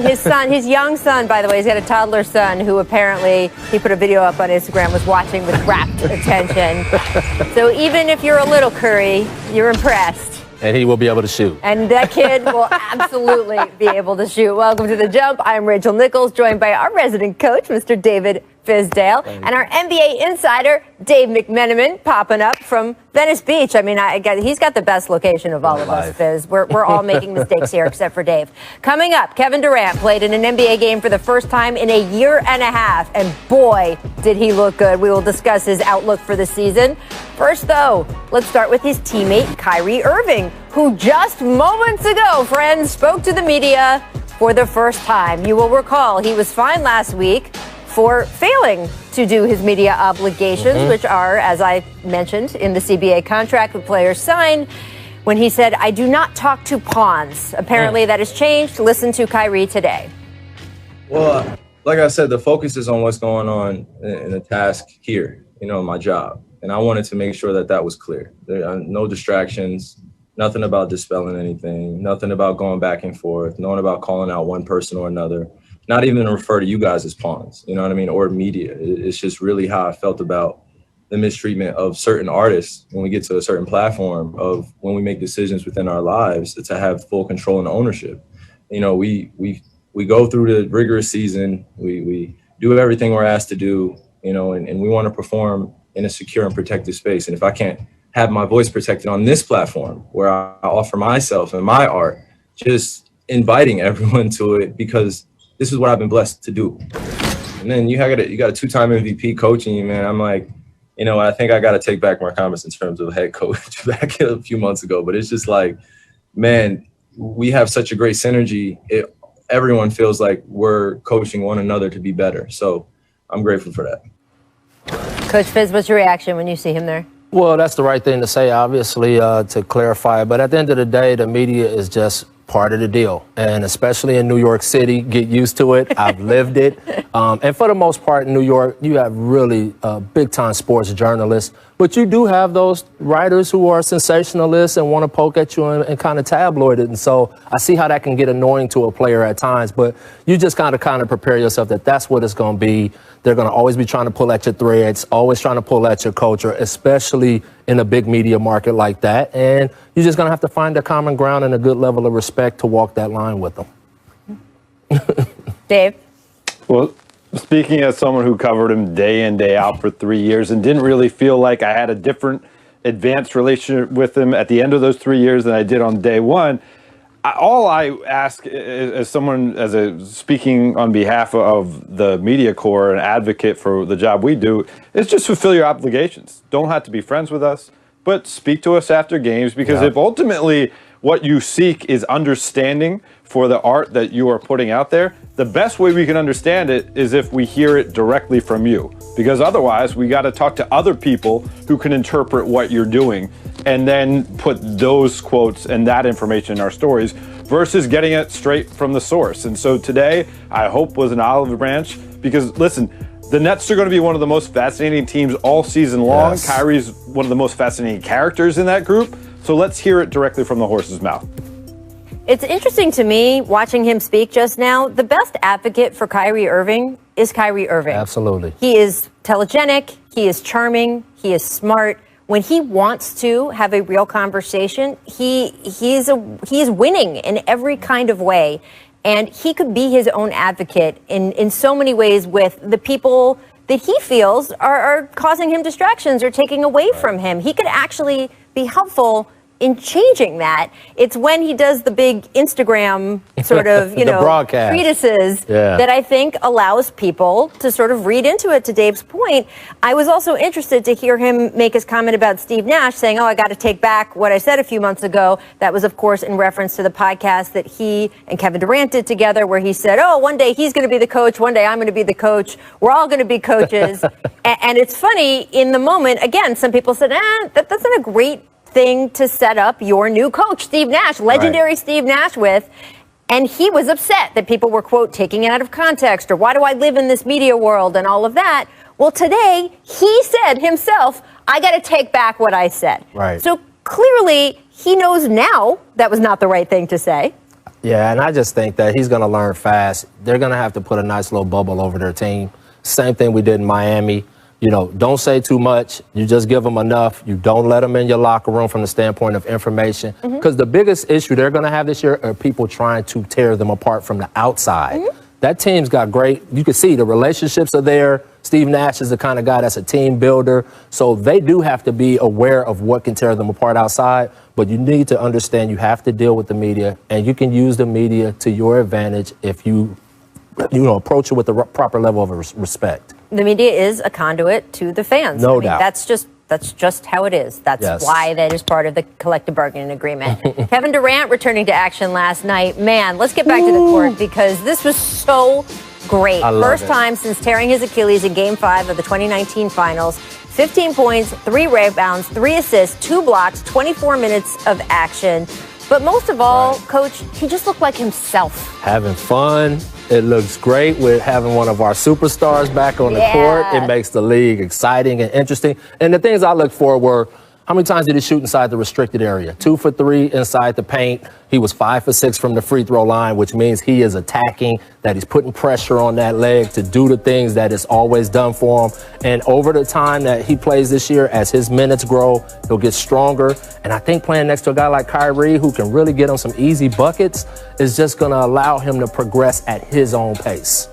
His young son, by the way, he's got a toddler son who apparently, he put a video up on Instagram, was watching with rapt attention. So even if you're a little Curry, you're impressed. And he will be able to shoot. And that kid will absolutely be able to shoot. Welcome to The Jump. I'm Rachel Nichols, joined by our resident coach, Mr. David Fizdale, and our NBA insider, Dave McMenamin, popping up from Venice Beach. I mean, he's got the best location of all of us, Fizz. We're all making mistakes here, except for Dave. Coming up, Kevin Durant played in an NBA game for the first time in a year and a half, and boy, did he look good. We will discuss his outlook for the season. First, though, let's start with his teammate, Kyrie Irving, who just moments ago, friends, spoke to the media for the first time. You will recall he was fined last week for failing to do his media obligations, which are, as I mentioned, in the CBA contract the players signed, when he said, "I do not talk to pawns." Apparently that has changed. Listen to Kyrie today. Well, like I said, the focus is on what's going on in the task here, my job. And I wanted to make sure that that was clear. There are no distractions, nothing about dispelling anything, nothing about going back and forth, nothing about calling out one person or another. Not even to refer to you guys as pawns, you know what I mean, or media. It's just really how I felt about the mistreatment of certain artists when we get to a certain platform, of when we make decisions within our lives, to have full control and ownership. We go through the rigorous season, we do everything we're asked to do, and we want to perform in a secure and protected space. And if I can't have my voice protected on this platform where I offer myself and my art, just inviting everyone to it, because this is what I've been blessed to do. And then you got a two-time MVP coaching you, man. I'm like, I think I got to take back my comments in terms of head coach back a few months ago. But it's just like, man, we have such a great synergy. Everyone feels like we're coaching one another to be better. So I'm grateful for that. Coach Fizz, what's your reaction when you see him there? Well, that's the right thing to say, obviously, to clarify. But at the end of the day, the media is just part of the deal. And especially in New York City, get used to it. I've lived it. And for the most part in New York, you have really big-time sports journalists. But you do have those writers who are sensationalists and want to poke at you and kind of tabloid it. And so I see how that can get annoying to a player at times. But you just kind of prepare yourself that that's what it's going to be. They're going to always be trying to pull at your threads, always trying to pull at your culture, especially in a big media market like that. And you're just going to have to find a common ground and a good level of respect to walk that line with them. Dave? Well, speaking as someone who covered him day in, day out for 3 years and didn't really feel like I had a different advanced relationship with him at the end of those 3 years than I did on day one, all I ask as someone, speaking on behalf of the media corps and advocate for the job we do, is just fulfill your obligations. Don't have to be friends with us, but speak to us after games, because if ultimately what you seek is understanding for the art that you are putting out there, the best way we can understand it is if we hear it directly from you. Because otherwise, we got to talk to other people who can interpret what you're doing and then put those quotes and that information in our stories versus getting it straight from the source. And so today, I hope, was an olive branch, because listen, the Nets are going to be one of the most fascinating teams all season long. Yes. Kyrie's one of the most fascinating characters in that group. So let's hear it directly from the horse's mouth. It's interesting to me, watching him speak just now, the best advocate for Kyrie Irving is Kyrie Irving. Absolutely. He is telegenic, he is charming, he is smart. When he wants to have a real conversation, he is winning in every kind of way. And he could be his own advocate in so many ways with the people that he feels are causing him distractions or taking away from him. He could actually be helpful in changing that. It's when he does the big Instagram sort of, broadcast treatises that I think allows people to sort of read into it. To Dave's point, I was also interested to hear him make his comment about Steve Nash saying, I got to take back what I said a few months ago. That was, of course, in reference to the podcast that he and Kevin Durant did together, where he said, one day he's going to be the coach, one day I'm going to be the coach. We're all going to be coaches. And it's funny, in the moment, again, some people said, that's not a great thing to set up your new coach, Steve Nash, legendary Steve Nash, with. And he was upset that people were, quote, taking it out of context, or why do I live in this media world and all of that. Well, today he said himself, I got to take back what I said. Right. So clearly he knows now that was not the right thing to say. Yeah, and I just think that he's going to learn fast. They're going to have to put a nice little bubble over their team. Same thing we did in Miami. You know, don't say too much. You just give them enough. You don't let them in your locker room from the standpoint of information. Because the biggest issue they're going to have this year are people trying to tear them apart from the outside. That team's got great, you can see the relationships are there. Steve Nash is the kind of guy that's a team builder. So they do have to be aware of what can tear them apart outside. But you need to understand you have to deal with the media, and you can use the media to your advantage if you approach it with the proper level of respect. The media is a conduit to the fans. No doubt. That's just how it is. That's why that is part of the collective bargaining agreement. Kevin Durant returning to action last night. Man, let's get back to the court because this was so great. First time since tearing his Achilles in Game 5 of the 2019 Finals. 15 points, 3 rebounds, 3 assists, 2 blocks, 24 minutes of action. But most of all, Coach, he just looked like himself. Having fun. It looks great with having one of our superstars back on the court. It makes the league exciting and interesting. And the things I looked for were, how many times did he shoot inside the restricted area? 2 for 3 inside the paint. He was 5 for 6 from the free throw line, which means he is attacking, that he's putting pressure on that leg to do the things that is always done for him. And over the time that he plays this year, as his minutes grow, he'll get stronger. And I think playing next to a guy like Kyrie, who can really get him some easy buckets, is just going to allow him to progress at his own pace.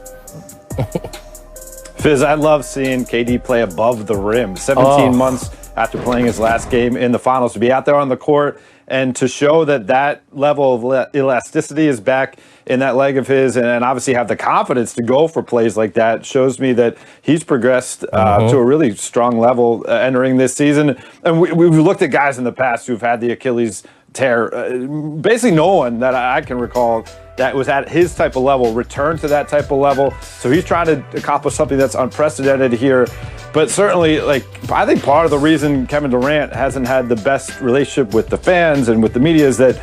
Fizz, I love seeing KD play above the rim. 17 months after playing his last game in the finals, to be out there on the court and to show that level of elasticity is back in that leg of his, and obviously have the confidence to go for plays like that, shows me that he's progressed to a really strong level entering this season. And we've looked at guys in the past who've had the Achilles tear. Basically no one that I can recall that was at his type of level returned to that type of level. So he's trying to accomplish something that's unprecedented here. But certainly, I think part of the reason Kevin Durant hasn't had the best relationship with the fans and with the media is that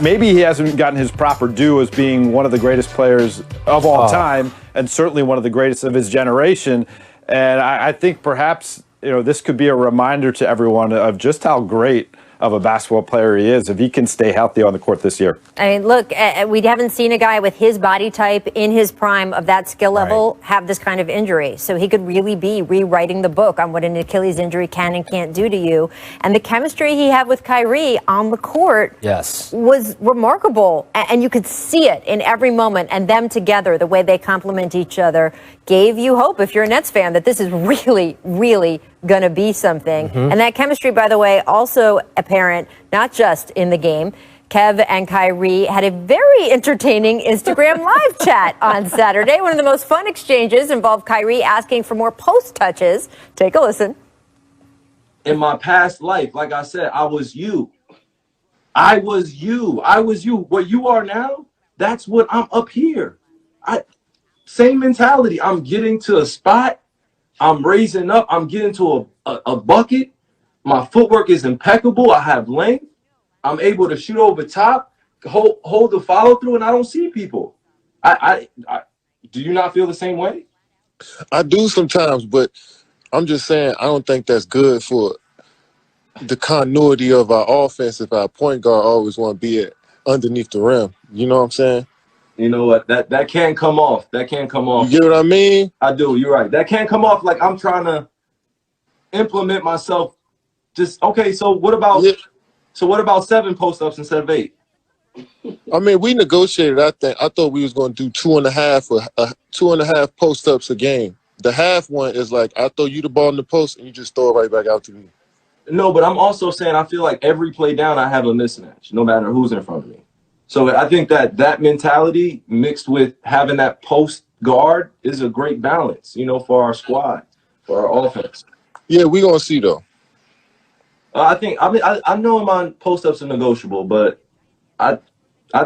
maybe he hasn't gotten his proper due as being one of the greatest players of all time, and certainly one of the greatest of his generation. And I think perhaps this could be a reminder to everyone of just how great of a basketball player he is if he can stay healthy on the court this year. I mean, look, we haven't seen a guy with his body type in his prime of that skill level have this kind of injury. So he could really be rewriting the book on what an Achilles injury can and can't do to you. And the chemistry he had with Kyrie on the court was remarkable. And you could see it in every moment. And them together, the way they complement each other, gave you hope, if you're a Nets fan, that this is really, really going to be something. And that chemistry, by the way, also apparent, not just in the game. Kev and Kyrie had a very entertaining Instagram live chat on Saturday. One of the most fun exchanges involved Kyrie asking for more post touches. Take a listen. In my past life, like I said, I was you. I was you. I was you. What you are now, that's what I'm up here. Same mentality. I'm getting to a spot. I'm raising up. I'm getting to a bucket. My footwork is impeccable. I have length. I'm able to shoot over top, hold the follow through, and I don't see people. Do you not feel the same way? I do sometimes, but I'm just saying I don't think that's good for the continuity of our offense if our point guard always want to be underneath the rim. You know what I'm saying? You know what? That can't come off. That can't come off. You get what I mean? I do. You're right. That can't come off like I'm trying to implement myself. Just okay. So what about? Yeah. So what about 7 post-ups instead of 8? I mean, we negotiated. I thought we was going to do 2.5 or 2.5 post-ups a game. The half one is like I throw you the ball in the post and you just throw it right back out to me. No, but I'm also saying I feel like every play down I have a mismatch, no matter who's in front of me. So I think that mentality mixed with having that post guard is a great balance, for our squad, for our offense. Yeah, we're going to see, though. I know my post-ups are negotiable, but I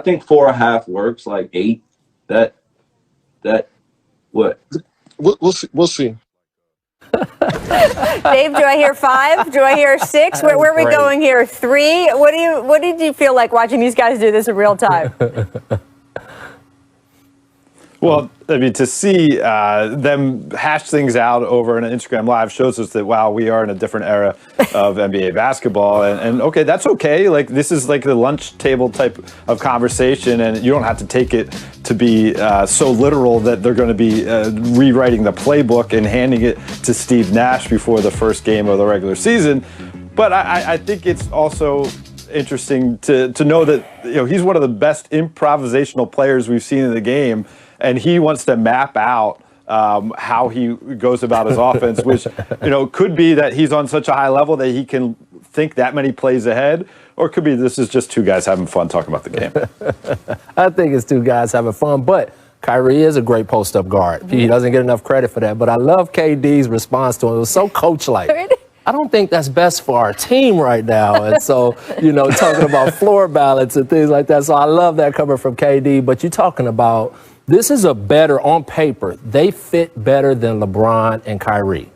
think 4.5 works, like 8. That what? We'll see. Dave, do I hear 5? Do I hear 6? Where are we going here? 3? What did you feel like watching these guys do this in real time? Well, I mean, to see them hash things out over an Instagram Live shows us that, wow, we are in a different era of NBA basketball. And okay, that's okay. Like, this is like the lunch table type of conversation, and you don't have to take it to be so literal that they're going to be rewriting the playbook and handing it to Steve Nash before the first game of the regular season. But I think it's also interesting to know that, you know, he's one of the best improvisational players we've seen in the game. And he wants to map out how he goes about his offense, which, you know, could be that he's on such a high level that he can think that many plays ahead, or it could be this is just two guys having fun talking about the game. I think it's two guys having fun, but Kyrie is a great post-up guard. He doesn't get enough credit for that, but I love KD's response to him. It was so coach-like. I don't think that's best for our team right now. And so, you know, talking about floor balance and things like that. So I love that coming from KD, but you're talking about this is a better, on paper, they fit better than LeBron and Kyrie,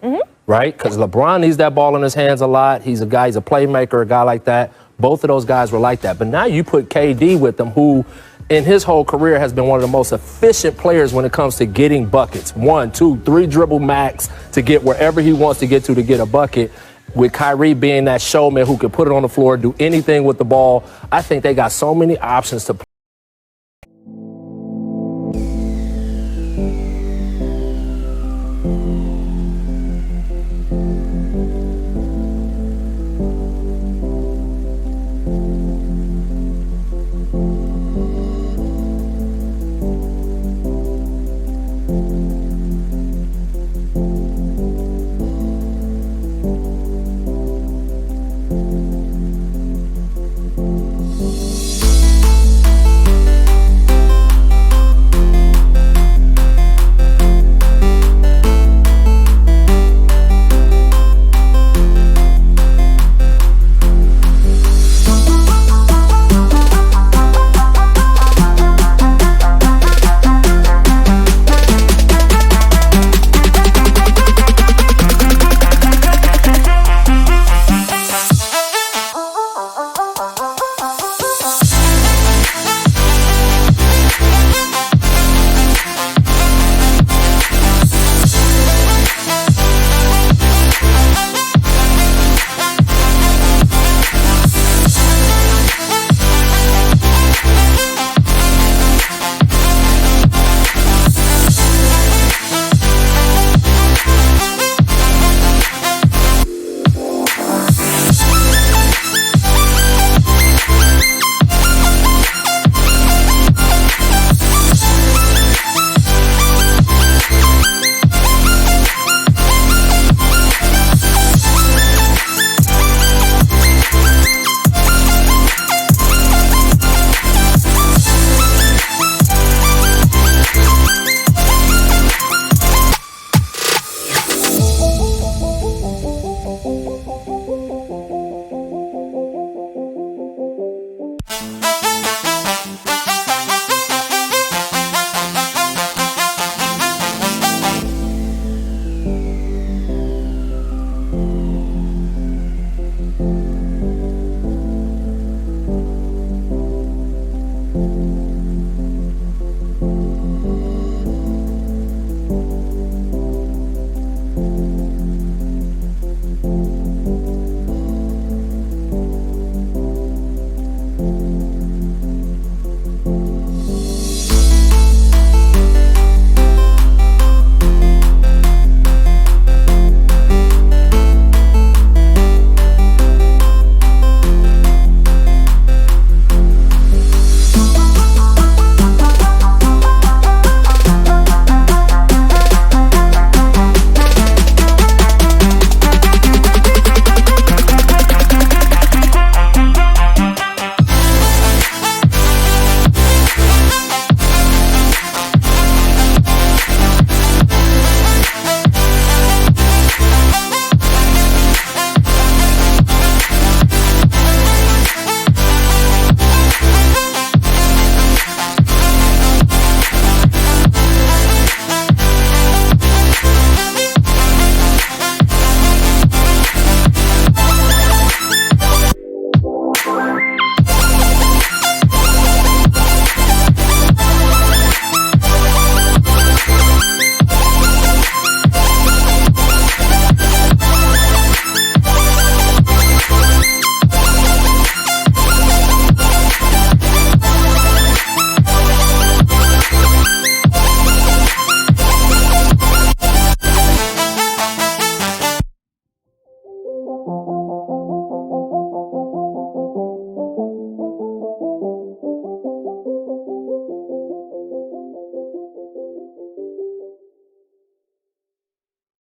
right? Because LeBron needs that ball in his hands a lot. He's a guy, he's a playmaker, a guy like that. Both of those guys were like that. But now you put KD with them, who in his whole career has been one of the most efficient players when it comes to getting buckets. 1, 2, 3 dribble max to get wherever he wants to get a bucket. With Kyrie being that showman who can put it on the floor, do anything with the ball, I think they got so many options to play.